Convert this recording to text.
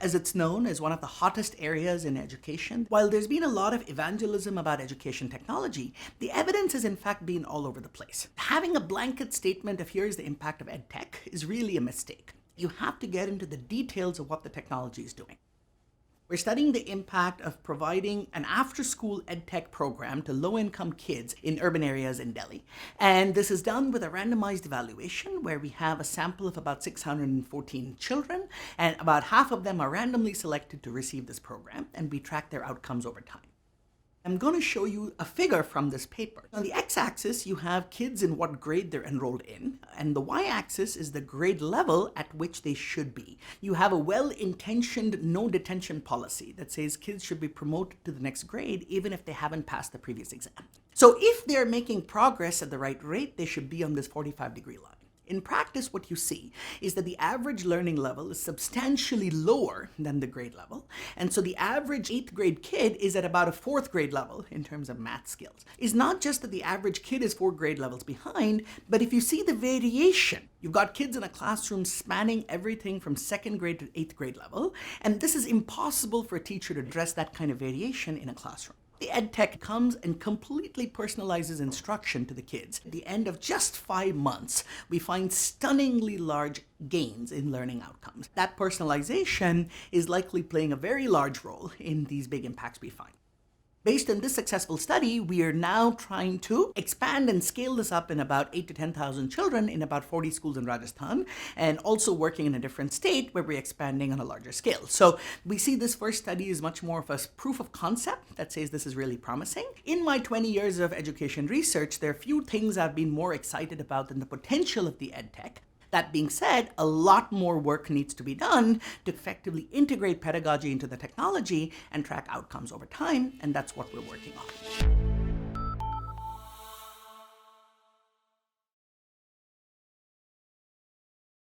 as it's known, is one of the hottest areas in education. While there's been a lot of evangelism about education technology, the evidence has in fact been all over the place. Having a blanket statement of here's the impact of EdTech is really a mistake. You have to get into the details of what the technology is doing. We're studying the impact of providing an after-school EdTech program to low-income kids in urban areas in Delhi. And this is done with a randomized evaluation where we have a sample of about 614 children, and about half of them are randomly selected to receive this program, and we track their outcomes over time. I'm going to show you a figure from this paper. On the x-axis, you have kids in what grade they're enrolled in, and the y-axis is the grade level at which they should be. You have a well-intentioned no detention policy that says kids should be promoted to the next grade even if they haven't passed the previous exam. So if they're making progress at the right rate, they should be on this 45-degree line. In practice, what you see is that the average learning level is substantially lower than the grade level. And so the average 8th grade kid is at about a 4th grade level in terms of math skills. It's not just that the average kid is 4 grade levels behind, but if you see the variation, you've got kids in a classroom spanning everything from 2nd grade to 8th grade level. And this is impossible for a teacher to address that kind of variation in a classroom. The EdTech comes and completely personalizes instruction to the kids. At the end of just 5 months, we find stunningly large gains in learning outcomes. That personalization is likely playing a very large role in these big impacts we find. Based on this successful study, we are now trying to expand and scale this up in about 8,000 to 10,000 children in about 40 schools in Rajasthan, and also working in a different state where we're expanding on a larger scale. So we see this first study as much more of a proof of concept that says this is really promising. In my 20 years of education research, there are few things I've been more excited about than the potential of the EdTech. That being said, a lot more work needs to be done to effectively integrate pedagogy into the technology and track outcomes over time, and that's what we're working on.